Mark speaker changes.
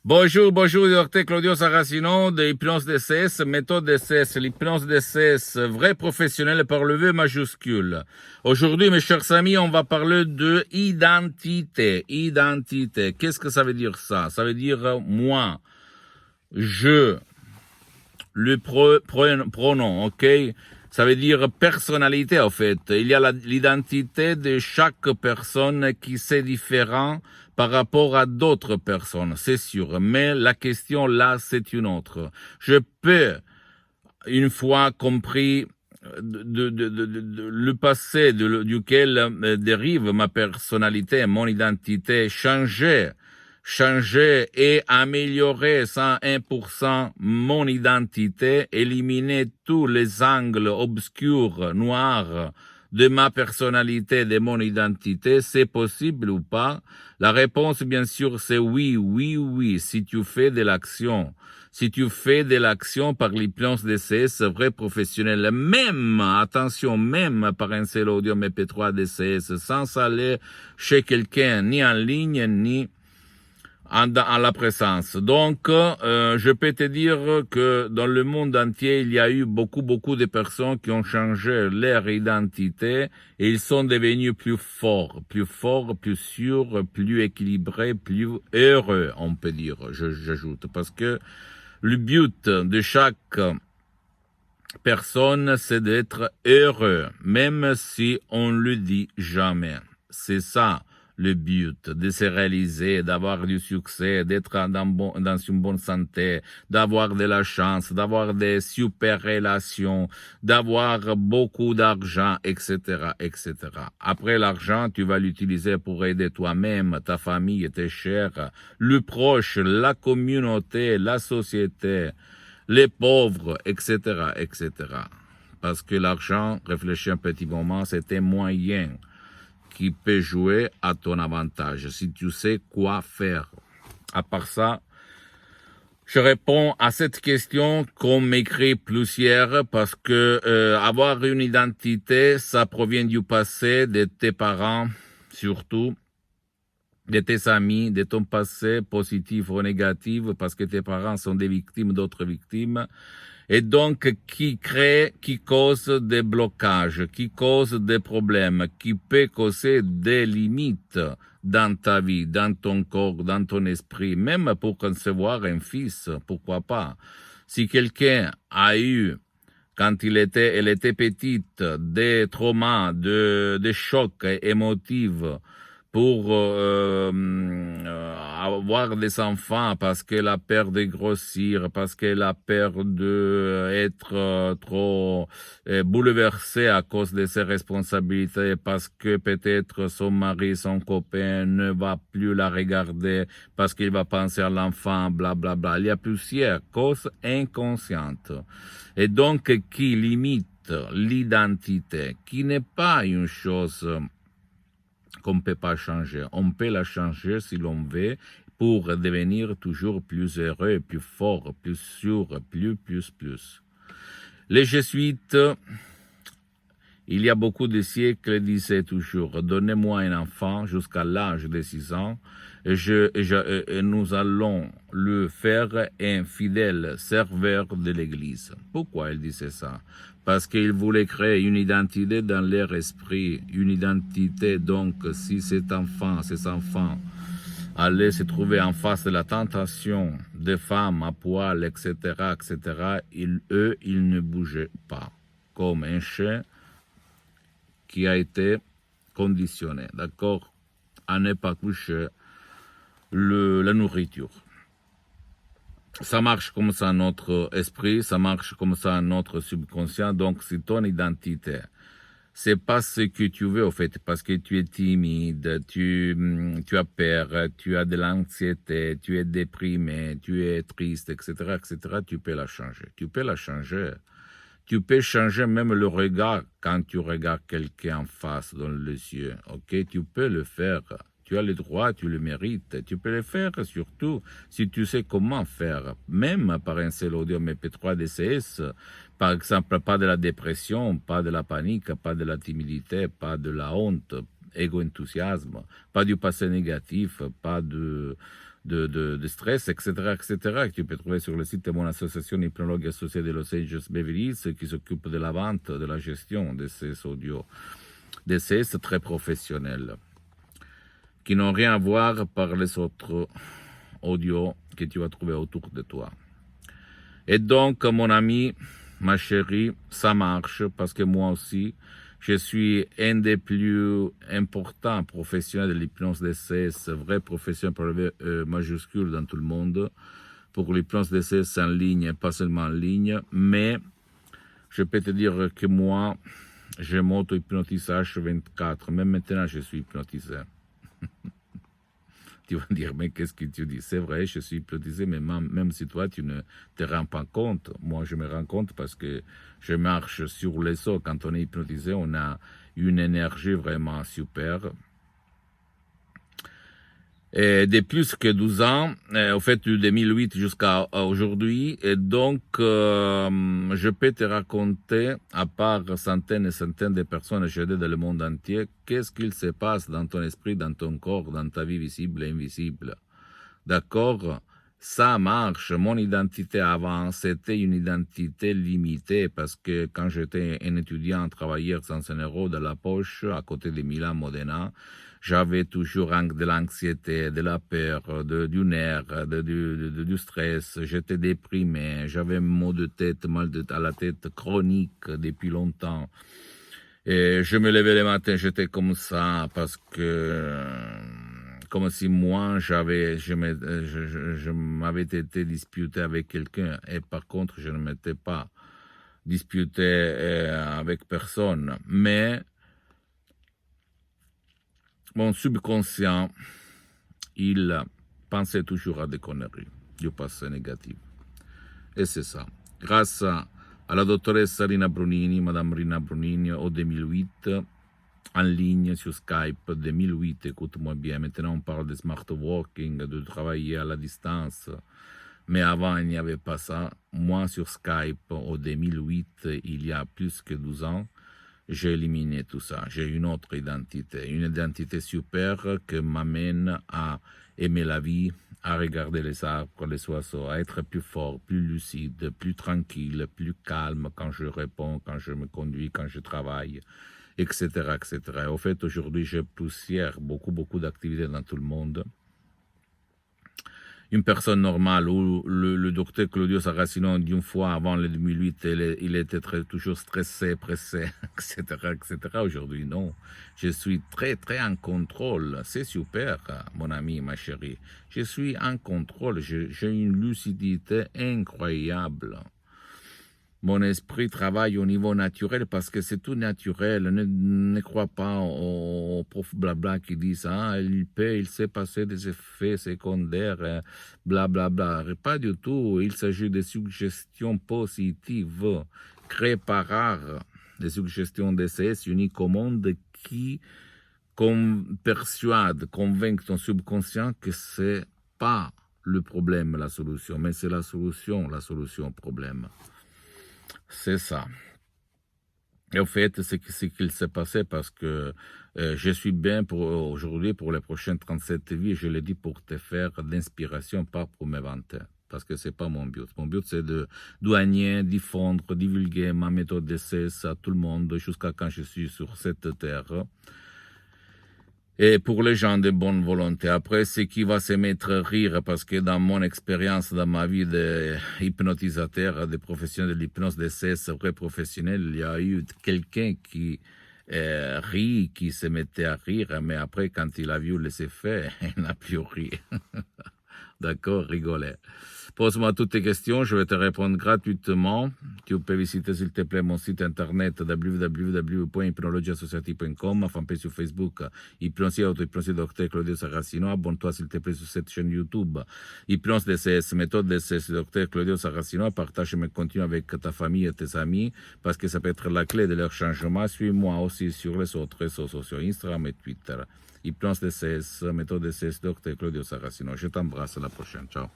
Speaker 1: Bonjour, bonjour, docteur Claudio Saracino de Hypnose DCS, méthode DCS, l'hypnose DCS, vrai professionnel par le V majuscule. Aujourd'hui, mes chers amis, on va parler de identité. Identité. Qu'est-ce que ça veut dire ça? Ça veut dire moi, je, le pronom, ok? Ça veut dire personnalité, en fait. Il y a l'identité de chaque personne qui c'est différent par rapport à d'autres personnes, c'est sûr. Mais la question là, c'est une autre. Je peux, une fois compris le passé duquel dérive ma personnalité, mon identité, changer et améliorer 101% mon identité, éliminer tous les angles obscurs, noirs de ma personnalité, de mon identité, c'est possible ou pas? La réponse, bien sûr, c'est oui, oui, oui, si tu fais de l'action. Si tu fais de l'action par l'hypnose DCS, vrai professionnel, même, attention, même par un seul audio MP3 DCS, sans aller chez quelqu'un, ni en ligne, ni en la présence. Donc, je peux te dire que dans le monde entier, il y a eu beaucoup de personnes qui ont changé leur identité et ils sont devenus plus forts, plus sûrs, plus équilibrés, plus heureux, on peut dire, j'ajoute. Parce que le but de chaque personne, c'est d'être heureux, même si on le dit jamais. C'est ça le but, de se réaliser, d'avoir du succès, d'être dans une bonne santé, d'avoir de la chance, d'avoir des super relations, d'avoir beaucoup d'argent, etc., etc. Après l'argent, tu vas l'utiliser pour aider toi-même, ta famille, tes chers, le proche, la communauté, la société, les pauvres, etc., etc. Parce que l'argent, réfléchis un petit moment, c'est un moyen qui peut jouer à ton avantage, si tu sais quoi faire. À part ça, je réponds à cette question qu'on m'écrit plusieurs parce que avoir une identité, ça provient du passé, de tes parents, surtout, de tes amis, de ton passé positif ou négatif, parce que tes parents sont des victimes d'autres victimes, et donc qui cause des blocages, qui cause des problèmes, qui peut causer des limites dans ta vie, dans ton corps, dans ton esprit, même pour concevoir un fils, pourquoi pas. Si quelqu'un a eu quand elle était petite, des traumas, des chocs émotifs pour avoir des enfants parce qu'elle a peur de grossir, parce qu'elle a peur d'être trop bouleversée à cause de ses responsabilités, parce que peut-être son mari, son copain ne va plus la regarder, parce qu'il va penser à l'enfant, bla bla bla. Il y a plusieurs causes inconscientes. Et donc, qui limite l'identité, qui n'est pas une chose qu'on ne peut pas changer. On peut la changer si l'on veut pour devenir toujours plus heureux, plus fort, plus sûr, plus. Les jésuites, il y a beaucoup de siècles, disaient toujours, donnez-moi un enfant jusqu'à l'âge de 6 ans, et nous allons le faire un fidèle serveur de l'Église. Pourquoi ils disaient ça? Parce qu'ils voulaient créer une identité dans leur esprit, une identité, donc si ces enfants allaient se trouver en face de la tentation des femmes à poil, etc., ils ne bougeaient pas, comme un chien qui a été conditionné, d'accord, à ne pas toucher la nourriture. Ça marche comme ça notre esprit, ça marche comme ça notre subconscient, donc c'est ton identité. C'est pas ce que tu veux, en fait, parce que tu es timide, tu as peur, tu as de l'anxiété, tu es déprimé, tu es triste, etc., tu peux la changer. Tu peux la changer. Tu peux changer même le regard quand tu regardes quelqu'un en face dans les yeux, ok? Tu peux le faire. Tu as le droit, tu le mérites. Tu peux le faire surtout si tu sais comment faire. Même par un seul audio MP3 DCS, par exemple, pas de la dépression, pas de la panique, pas de la timidité, pas de la honte, égo-enthousiasme, pas du passé négatif, pas de de stress, etc. Que tu peux trouver sur le site de mon association Hypnologue associée de Los Angeles Beverly Hills qui s'occupe de la vente, de la gestion de ces audios, de ces très professionnels, qui n'ont rien à voir par les autres audios que tu vas trouver autour de toi. Et donc, mon ami, ma chérie, ça marche parce que moi aussi, je suis un des plus importants professionnels de l'hypnose DCS, vrai professionnel pour le majuscule dans tout le monde, pour l'hypnose DCS en ligne, pas seulement en ligne, mais je peux te dire que moi, je m'auto-hypnotise H24, même maintenant je suis hypnotisé. Tu vas dire, mais qu'est-ce que tu dis? C'est vrai, je suis hypnotisé, mais même si toi, tu ne te rends pas compte, moi, je me rends compte parce que je marche sur les os. Quand on est hypnotisé, on a une énergie vraiment super. Et de plus que 12 ans, au fait, de 2008 jusqu'à aujourd'hui. Et donc, je peux te raconter, à part centaines et centaines de personnes aidées dans le monde entier, qu'est-ce qu'il se passe dans ton esprit, dans ton corps, dans ta vie visible et invisible. D'accord? Ça marche. Mon identité avant, c'était une identité limitée parce que quand j'étais un étudiant travailleur sans un euro dans la poche, à côté de Milan Modena, j'avais toujours de l'anxiété, de la peur, du nerf, du stress. J'étais déprimé, j'avais mal de tête, à la tête chronique depuis longtemps. Et je me levais le matin, j'étais comme ça parce que comme si moi je m'avais été disputé avec quelqu'un et par contre je ne m'étais pas disputé avec personne. Mais mon subconscient, il pensait toujours à des conneries, du passé négatif. Et c'est ça. Grâce à la doctoresse Rina Brunini, Madame Rina Brunini, au 2008, en ligne sur Skype, 2008, écoute-moi bien, maintenant on parle de smart working, de travailler à la distance, mais avant il n'y avait pas ça. Moi sur Skype, au 2008, il y a plus que 12 ans, j'ai éliminé tout ça. J'ai une autre identité, une identité super qui m'amène à aimer la vie, à regarder les arbres, les oiseaux, à être plus fort, plus lucide, plus tranquille, plus calme quand je réponds, quand je me conduis, quand je travaille, etc. Au fait, aujourd'hui, j'ai poussière beaucoup d'activités dans tout le monde. Une personne normale, ou le docteur Claudio Saracino, d'une fois avant le 2008, il était toujours stressé, pressé, etc. Aujourd'hui, non. Je suis très en contrôle. C'est super, mon ami, ma chérie. Je suis en contrôle. J'ai une lucidité incroyable. Mon esprit travaille au niveau naturel parce que c'est tout naturel. Ne crois pas aux profs blabla qui disent il s'est passé des effets secondaires, blablabla. Pas du tout. Il s'agit de suggestions positives créées par art, des suggestions DCS uniques au monde qui persuadent, convainquent ton subconscient que c'est pas le problème, la solution, mais c'est la solution au problème. C'est ça. Et au fait, c'est ce qu'il s'est passé parce que je suis bien pour aujourd'hui, pour les prochaines 37 vies, je l'ai dit pour te faire d'inspiration, pas pour me vanter. Parce que c'est pas mon but. Mon but, c'est de douanier, diffondre, divulguer ma méthode d'essai à tout le monde jusqu'à quand je suis sur cette terre. Et pour les gens de bonne volonté. Après, c'est qui va se mettre à rire parce que dans mon expérience, dans ma vie d'hypnotisateur, de professionnel de l'hypnose d'essai, vrai professionnel, il y a eu quelqu'un qui rit, qui se mettait à rire, mais après, quand il a vu les effets, il n'a plus ri. D'accord, rigoler. Pose-moi toutes tes questions, je vais te répondre gratuitement. Tu peux visiter s'il te plaît mon site internet www.hypnologiassociative.com, ma fanpage sur Facebook, Hypnosie Auto-Hypnosie Dr Claudio Saracino. Abonne-toi s'il te plaît sur cette chaîne YouTube, Hypnose DCS, méthode DCS, Dr Claudio Saracino. Partage mes contenus avec ta famille et tes amis parce que ça peut être la clé de leur changement. Suis-moi aussi sur les autres réseaux sociaux, Instagram et Twitter. Hypnose DCS, méthode DCS, Dr Claudio Saracino. Je t'embrasse, à la prochaine. Ciao.